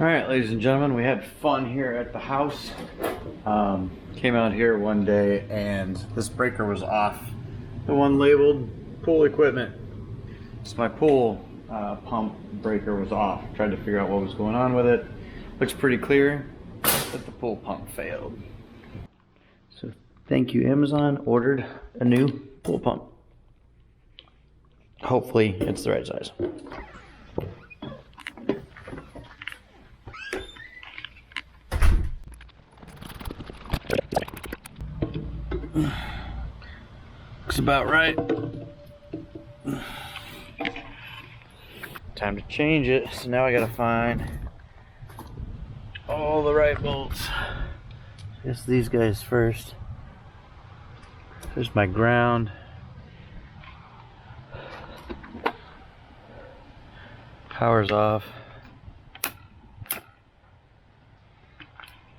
All right, ladies and gentlemen, we had fun here at the house. Came out here one day and this breaker was off. The one labeled pool equipment. So my pool pump breaker was off. Tried to figure out what was going on with it. Looks pretty clear, but the pool pump failed. So thank you, Amazon. Ordered a new pool pump. Hopefully it's the right size. Looks about right. Time to change it. So now I gotta find all the right bolts. I guess these guys first. There's my ground. Power's off.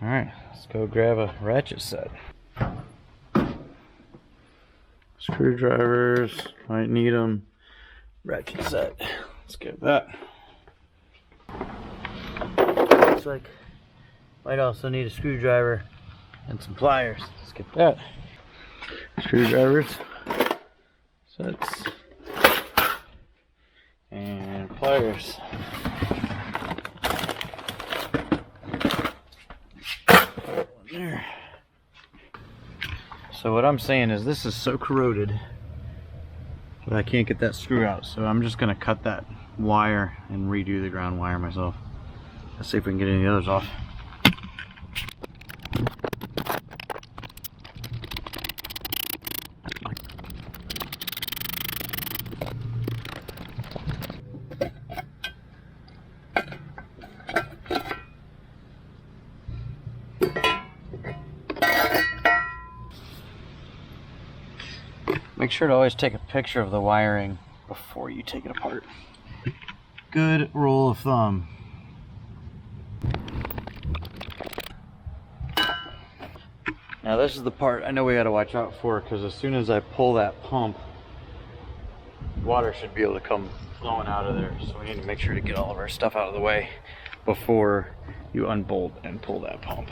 Alright, let's go grab a ratchet set. Screwdrivers, might need them. Ratchet set, let's get that. Looks like might also need a screwdriver and some pliers. Let's get that. Screwdrivers, sets, and pliers. There. So what I'm saying is this is so corroded that I can't get that screw out. So I'm just gonna cut that wire and redo the ground wire myself. Let's see if we can get any of the others off. Make sure to always take a picture of the wiring before you take it apart. Good rule of thumb. Now this is the part I know we gotta watch out for, because as soon as I pull that pump, water should be able to come flowing out of there. So we need to make sure to get all of our stuff out of the way before you unbolt and pull that pump.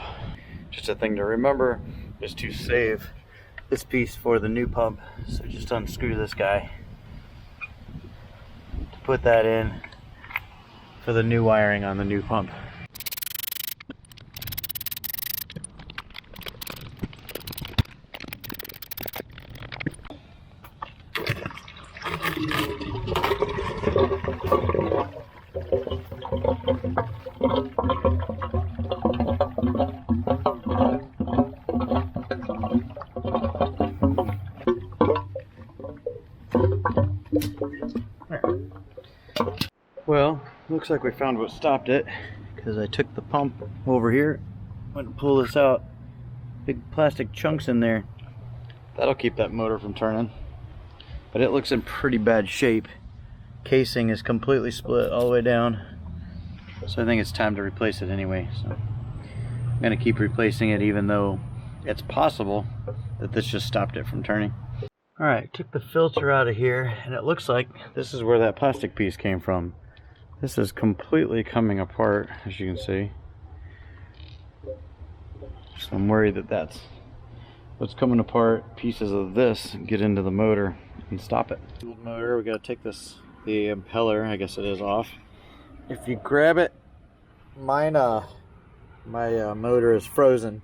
Just a thing to remember is to save this piece for the new pump. So just unscrew this guy to put that in for the new wiring on the new pump. Well, looks like we found what stopped it, because I took the pump over here, went to pull this out, big plastic chunks in there. That'll keep that motor from turning, but it looks in pretty bad shape. Casing is completely split all the way down, so I think it's time to replace it anyway. So I'm gonna keep replacing it, even though it's possible that this just stopped it from turning. Alright, took the filter out of here, and it looks like this is where that plastic piece came from. This is completely coming apart, as you can see. So I'm worried that that's what's coming apart. Pieces of this get into the motor and stop it. Motor, we gotta take this, the impeller, I guess it is, off. If you grab it, my motor is frozen,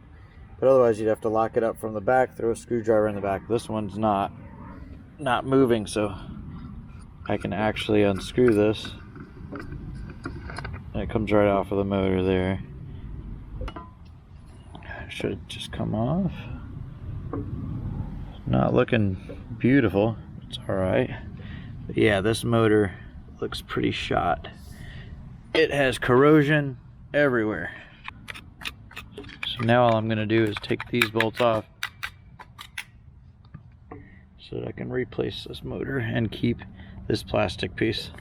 but otherwise you'd have to lock it up from the back, throw a screwdriver in the back. This one's not moving, so I can actually unscrew this. And it comes right off of the motor there. It should just come off. Not looking beautiful. It's alright. But yeah, this motor looks pretty shot. It has corrosion everywhere. So now all I'm going to do is take these bolts off so that I can replace this motor and keep this plastic piece.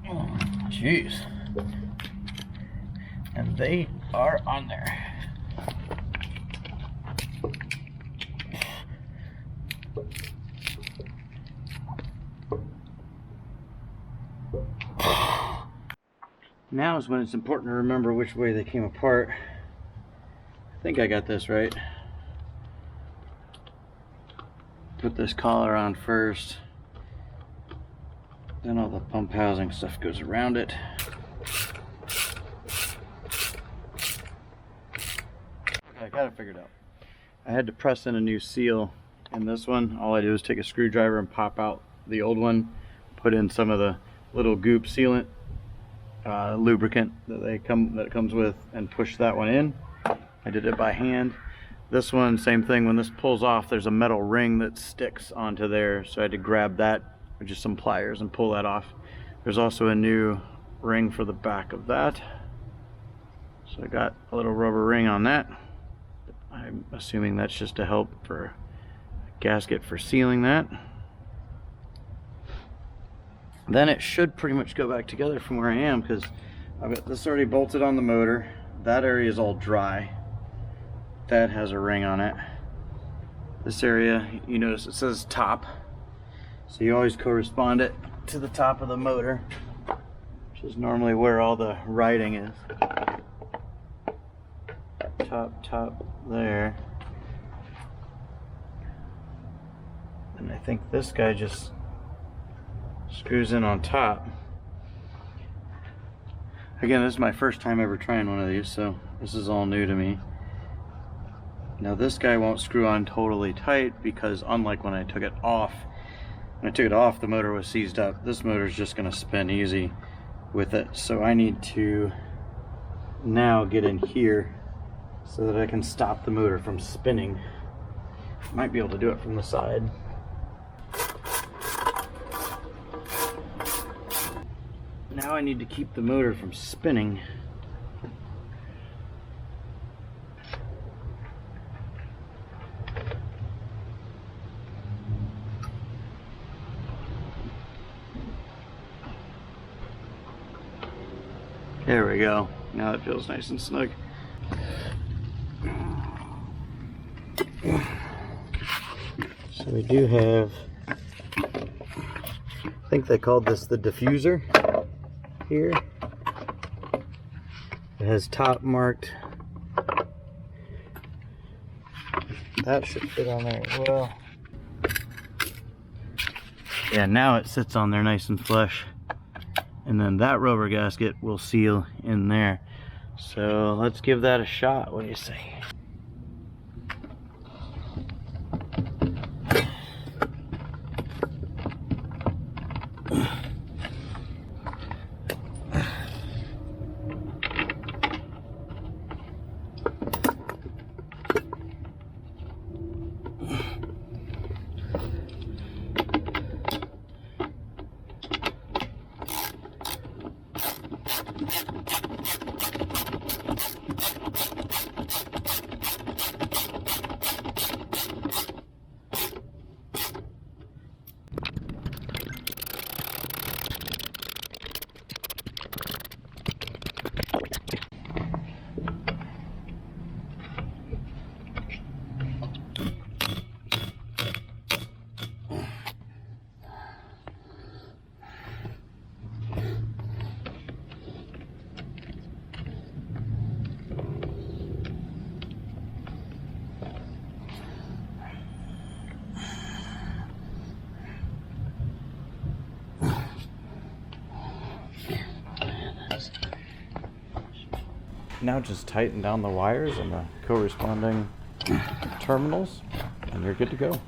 Oh, jeez. And they are on there. Now is when it's important to remember which way they came apart. I think I got this right. Put this collar on first, then all the pump housing stuff goes around it. Okay, I got it figured out. I had to press in a new seal in this one. All I do is take a screwdriver and pop out the old one, put in some of the little goop sealant lubricant that it comes with, and push that one in. I did it by hand. This one, same thing. When this pulls off, there's a metal ring that sticks onto there, so I had to grab that with just some pliers and pull that off. There's also a new ring for the back of that, so I got a little rubber ring on that. I'm assuming that's just to help for a gasket for sealing that. Then it should pretty much go back together from where I am, because I've got this already bolted on the motor. That area is all dry. That has a ring on it. This area, you notice it says top, so you always correspond it to the top of the motor, which is normally where all the writing is. Top there. And I think this guy just screws in on top. Again, this is my first time ever trying one of these, so this is all new to me. Now this guy won't screw on totally tight, because unlike when I took it off, the motor was seized up. This motor is just going to spin easy with it, so I need to now get in here so that I can stop the motor from spinning. Might be able to do it from the side. Now I need to keep the motor from spinning. There we go. Now it feels nice and snug. So we do have, I think they called this the diffuser here. It has top marked. That should fit on there as well. Yeah, now it sits on there nice and flush. And then that rubber gasket will seal in there. So let's give that a shot. What do you say? Now just tighten down the wires and the corresponding terminals, and you're good to go.